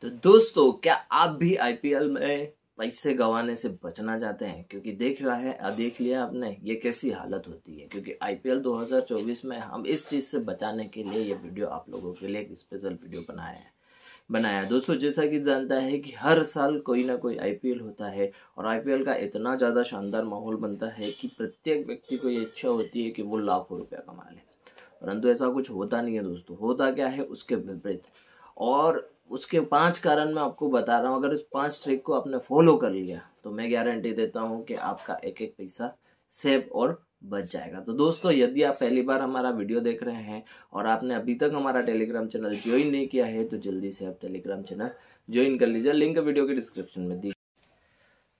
तो दोस्तों, क्या आप भी आईपीएल में पैसे गंवाने से बचना चाहते हैं? क्योंकि देख लिया आपने ये कैसी हालत होती है। क्योंकि आईपीएल 2024 में हम इस चीज से बचाने के लिए ये वीडियो आप लोगों के लिए एक स्पेशल वीडियो बनाया है। दोस्तों, जैसा कि जानता है कि हर साल कोई ना कोई आईपीएल होता है और आईपीएल का इतना ज्यादा शानदार माहौल बनता है कि प्रत्येक व्यक्ति को ये इच्छा होती है कि वो लाखों रुपया कमा ले। परंतु ऐसा कुछ होता नहीं है दोस्तों। होता क्या है उसके विपरीत, और उसके 5 कारण मैं आपको बता रहा हूँ। अगर इस 5 ट्रिक को आपने फॉलो कर लिया तो मैं गारंटी देता हूँ कि आपका एक एक पैसा सेव और बच जाएगा। तो दोस्तों, यदि आप पहली बार हमारा वीडियो देख रहे हैं और आपने अभी तक हमारा टेलीग्राम चैनल ज्वाइन नहीं किया है तो जल्दी से आप टेलीग्राम चैनल ज्वाइन कर लीजिए, लिंक वीडियो के डिस्क्रिप्शन में दी।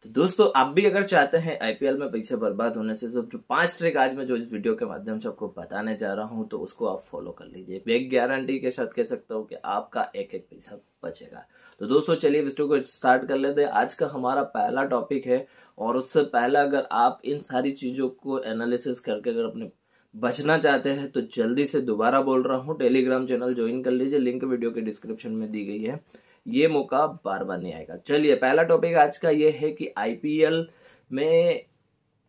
तो दोस्तों, आप भी अगर चाहते हैं आईपीएल में पैसे बर्बाद होने से, तो जो 5 ट्रिक आज मैं जो इस वीडियो के माध्यम से आपको बताने जा रहा हूं तो उसको आप फॉलो कर लीजिए। एक गारंटी के साथ कह सकता हूं कि आपका एक एक पैसा बचेगा। तो दोस्तों, चलिए वीडियो को स्टार्ट कर लेते हैं। आज का हमारा पहला टॉपिक है, और उससे पहला अगर आप इन सारी चीजों को एनालिसिस करके अगर अपने बचना चाहते हैं तो जल्दी से दोबारा बोल रहा हूँ, टेलीग्राम चैनल ज्वाइन कर लीजिए, लिंक वीडियो के डिस्क्रिप्शन में दी गई है। ये मौका बार बार नहीं आएगा। चलिए, पहला टॉपिक आज का ये है कि आईपीएल में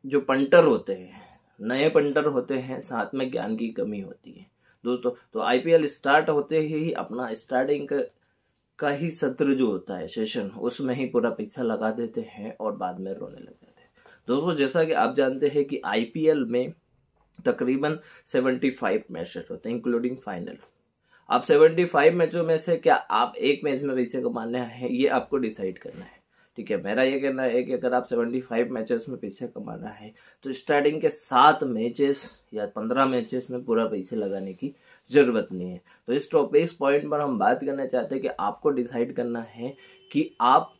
जो पंटर होते हैं, नए पंटर होते हैं, साथ में ज्ञान की कमी होती है दोस्तों। तो आईपीएल स्टार्ट होते ही अपना स्टार्टिंग का ही सत्र जो होता है, सेशन, उसमें ही पूरा पैसा लगा देते हैं और बाद में रोने लग जाते हैं। दोस्तों, जैसा कि आप जानते हैं कि आईपीएल में तकरीबन 75 मैचेस होते हैं इंक्लूडिंग फाइनल। आप 75 मैचों में से क्या आप एक मैच में पैसे कमाने हैं, ये आपको डिसाइड करना है। ठीक है, मेरा ये कहना है कि अगर आप 75 मैचेस में पैसे कमाना है तो स्टार्टिंग के 7 मैचेस या 15 मैचेस में पूरा पैसे लगाने की जरूरत नहीं है। तो इस पॉइंट पर हम बात करना चाहते हैं कि आपको डिसाइड करना है कि आप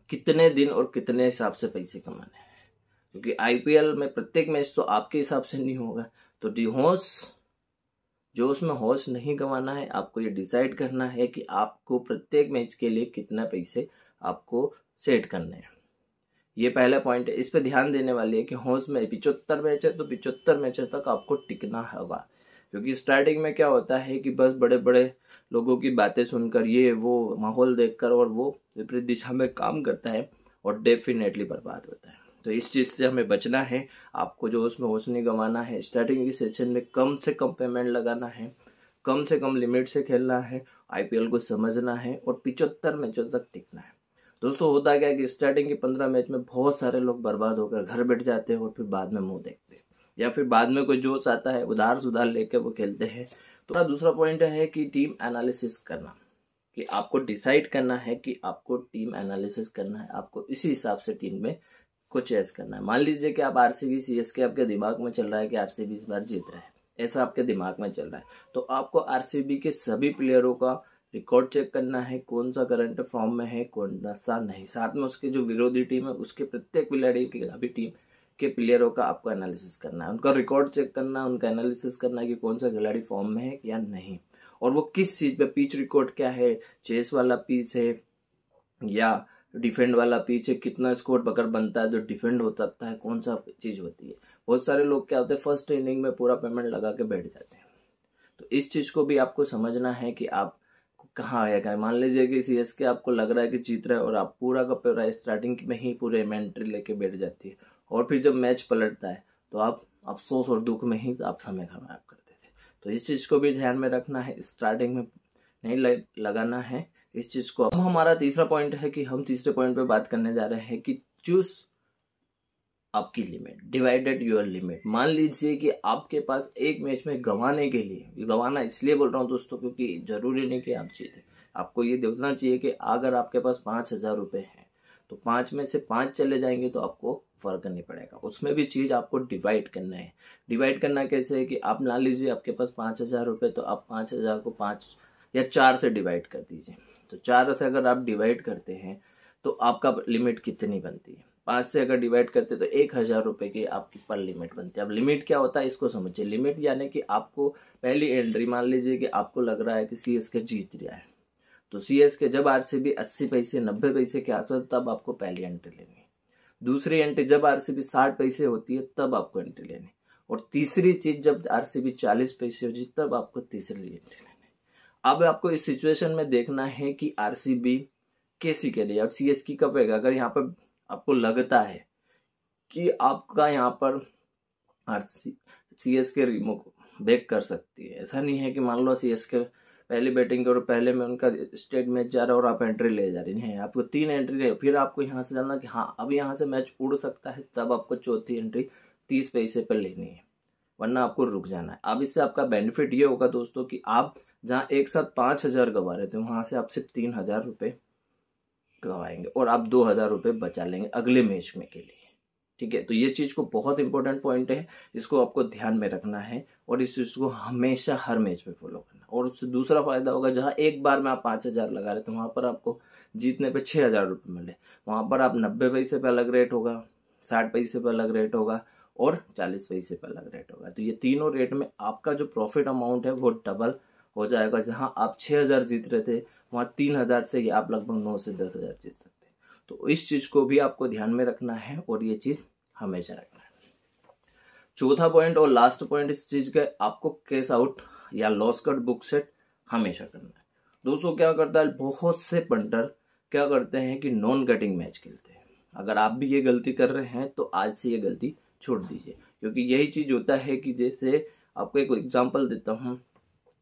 कितने दिन और कितने हिसाब से पैसे कमाने हैं। क्योंकि आईपीएल में प्रत्येक मैच तो आपके हिसाब से नहीं होगा। तो जो उसमें होश नहीं गंवाना है, आपको ये डिसाइड करना है कि आपको प्रत्येक मैच के लिए कितना पैसे आपको सेट करने हैं। ये पहला पॉइंट है, इस पे ध्यान देने वाली है कि होश में 75 मैच है तो 75 मैच तक आपको टिकना होगा। क्योंकि स्टार्टिंग में क्या होता है कि बस बड़े बड़े लोगों की बातें सुनकर, ये वो माहौल देखकर, और वो विपरीत दिशा में काम करता है और डेफिनेटली बर्बाद होता है। तो इस चीज से हमें बचना है। आपको जो उसमें होश नहीं गंवाना है, स्टार्टिंग की सेशन में कम से कम पेमेंट लगाना है, कम से कम लिमिट से खेलना है, आईपीएल को समझना है और 75 मैचों तक टिकना है। दोस्तों, होता क्या है कि स्टार्टिंग के 15 मैच में बहुत सारे लोग बर्बाद होकर घर बैठ जाते हैं और फिर बाद में मुंह देखते हैं, या फिर बाद में कोई जोश आता है, उधार सुधार लेके वो खेलते हैं। तो दूसरा पॉइंट है कि टीम एनालिसिस करना, कि आपको डिसाइड करना है कि आपको टीम एनालिसिस करना है, आपको इसी हिसाब से टीम में को चेस करना है। मान लीजिए कि आप आरसीबी सीएसके आपके दिमाग में चल रहा है कि आरसीबी इस बार जीत रहा है, ऐसा आपके दिमाग में चल रहा है, तो आपको आरसीबी के सभी प्लेयरों का रिकॉर्ड चेक करना है, कौन सा करंट फॉर्म में है, कौन सा नहीं। साथ में उसके जो विरोधी टीम है उसके प्रत्येक खिलाड़ी की अभी टीम के प्लेयरों का आपको एनालिसिस करना है, उनका रिकॉर्ड चेक करना है, उनका एनालिसिस करना है कि कौन सा खिलाड़ी फॉर्म में है या नहीं, और वो किस चीज पे, पिच रिकॉर्ड क्या है, चेस वाला पिच है या डिफेंड वाला पिच है, कितना स्कोर पकड़ बनता है जो डिफेंड हो सकता है, कौन सा चीज होती है। बहुत सारे लोग क्या होते हैं, फर्स्ट इनिंग में पूरा पेमेंट लगा के बैठ जाते हैं। तो इस चीज को भी आपको समझना है कि आप कहाँ आया करें। मान लीजिए कि सीएसके आपको लग रहा है कि जीत रहा है और आप पूरा का पूरा स्टार्टिंग में ही पूरे इन्वेंट्री लेके बैठ जाती है, और फिर जब मैच पलटता है तो आप अफसोस और दुख में ही आप समय खराब करते थे। तो इस चीज को भी ध्यान में रखना है, स्टार्टिंग में नहीं लगाना है इस चीज को। अब हमारा तीसरा पॉइंट है कि हम तीसरे पॉइंट पे बात करने जा रहे हैं कि चूज आपकी लिमिट, डिवाइडेड योर लिमिट। मान लीजिए कि आपके पास एक मैच में गंवाने के लिए, गंवाना इसलिए बोल रहा हूं दोस्तों क्योंकि जरूरी नहीं कि आप जीते। आपको ये देखना चाहिए कि अगर आपके पास 5,000 रुपए हैं तो 5 में से 5 चले जाएंगे तो आपको फर्क नहीं पड़ेगा। उसमें भी चीज आपको डिवाइड करना है। डिवाइड करना कैसे है कि आप मान लीजिए आपके पास 5,000 रुपए, तो आप 5,000 को 5 या 4 से डिवाइड कर दीजिए। तो 4 से अगर आप डिवाइड करते हैं तो आपका लिमिट कितनी बनती है। 5 से अगर डिवाइड करते हैं तो 1,000 रुपए की आपकी पर लिमिट बनती है। अब लिमिट क्या होता है इसको समझिए। लिमिट यानी कि आपको पहली एंट्री, मान लीजिए कि आपको लग रहा है कि सीएसके जीत रहा है, तो सीएसके जब आरसीबी 80 पैसे 90 पैसे के आसपास, तब आपको पहली एंट्री लेनी है। दूसरी एंट्री जब आरसीबी 60 पैसे होती है तब आपको एंट्री लेनी है। और तीसरी चीज जब आरसीबी 40 पैसे होती है तब आपको तीसरी एंट्री लेनी है। अब आपको इस सिचुएशन में देखना है कि आरसीबी कैसी खेली। अब सीएसके कब है, अगर यहाँ पर आपको लगता है कि आपका यहाँ पर सीएसके रिमूव बैक कर सकती है, ऐसा नहीं है कि मान लो सीएसके पहली बैटिंग करो, पहले में उनका स्टेट मैच जा रहा है और आप एंट्री ले जा रहे हैं, आपको 3 एंट्री है, फिर आपको यहाँ से जानना कि हाँ अब यहाँ से मैच उड़ सकता है, तब आपको चौथी एंट्री 30 पैसे पर लेनी है, वरना आपको रुक जाना है। अब इससे आपका बेनिफिट ये होगा दोस्तों कि आप जहाँ एक साथ 5,000 गवा रहे थे, वहां से आप सिर्फ 3,000 रुपये गवाएंगे और आप 2,000 रुपये बचा लेंगे अगले मैच में के लिए। ठीक है, तो ये चीज को बहुत इंपॉर्टेंट पॉइंट है, इसको आपको ध्यान में रखना है और इस चीज को हमेशा हर मैच में फॉलो करना। और उससे दूसरा फायदा होगा, जहां एक बार में आप 5,000 लगा रहे थे, वहां पर आपको जीतने पे 6,000 रुपये मिले, वहां पर आप 90 पैसे पे अलग रेट होगा, 60 पैसे पे अलग रेट होगा और 40 पैसे पे अलग रेट होगा। तो ये तीनों रेट में आपका जो प्रॉफिट अमाउंट है वो डबल हो जाएगा। जहां आप 6,000 जीत रहे थे, वहां 3,000 से ही आप लगभग 9 से 10,000 जीत सकते हैं। तो इस चीज को भी आपको ध्यान में रखना है और ये चीज हमेशा रखना है। चौथा पॉइंट और लास्ट पॉइंट इस चीज का, आपको कैश आउट या लॉस कट बुक सेट हमेशा करना है। दोस्तों क्या करता है, बहुत से पंटर क्या करते हैं कि नॉन कटिंग मैच खेलते हैं। अगर आप भी ये गलती कर रहे हैं तो आज से ये गलती छोड़ दीजिए, क्योंकि यही चीज होता है कि जैसे आपको एक एग्जांपल देता हूँ,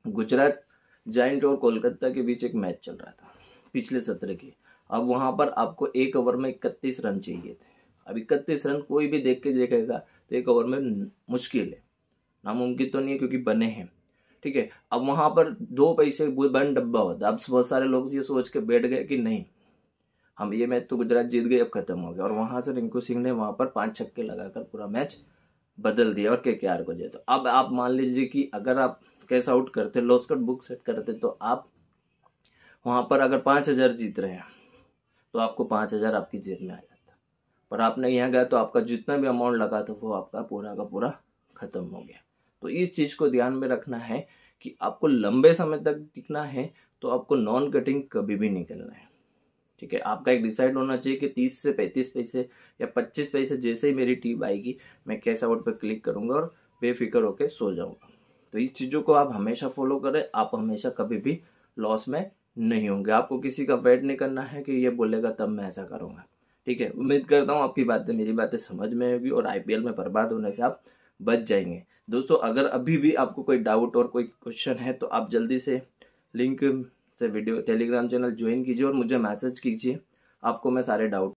गुजरात जायंट और कोलकाता के बीच एक मैच चल रहा था पिछले सत्र की। अब वहां पर आपको 1 ओवर में 31 रन चाहिए थे। अब 31 रन कोई भी देख के देखेगा तो 1 ओवर में मुश्किल है, नामुमकिन तो नहीं है क्योंकि बने हैं। ठीक है, अब वहां पर 2 पैसे बन डब्बा होता। अब बहुत सारे लोग ये सोच के बैठ गए कि नहीं, हम ये मैच तो गुजरात जीत गई, अब खत्म हो गया, और वहां से रिंकू सिंह ने वहां पर 5 छक्के लगाकर पूरा मैच बदल दिया और केकेआर को दिया। तो अब आप मान लीजिए कि अगर आप कैश आउट करते, लॉस कट बुक सेट करते, तो आप वहां पर अगर 5,000 जीत रहे हैं तो आपको 5,000 आपकी जेब में आ जाता, पर आपने यहाँ गया तो आपका जितना भी अमाउंट लगा था वो आपका पूरा का पूरा खत्म हो गया। तो इस चीज को ध्यान में रखना है कि आपको लंबे समय तक टिकना है तो आपको नॉन कटिंग कभी भी नहीं करना है। ठीक है, आपका एक डिसाइड होना चाहिए कि 30 से 35 पैसे या 25 पैसे जैसे ही मेरी टीम आएगी मैं कैश आउट पर क्लिक करूंगा और बेफिक्र होकर सो जाऊंगा। तो इस चीजों को आप हमेशा फॉलो करें, आप हमेशा कभी भी लॉस में नहीं होंगे। आपको किसी का वेट नहीं करना है कि ये बोलेगा तब मैं ऐसा करूंगा। ठीक है, उम्मीद करता हूँ आपकी बातें, मेरी बातें समझ में आएगी और आईपीएल में बर्बाद होने से आप बच जाएंगे। दोस्तों अगर अभी भी आपको कोई डाउट और कोई क्वेश्चन है तो आप जल्दी से लिंक से वीडियो टेलीग्राम चैनल ज्वाइन कीजिए और मुझे मैसेज कीजिए, आपको मैं सारे डाउट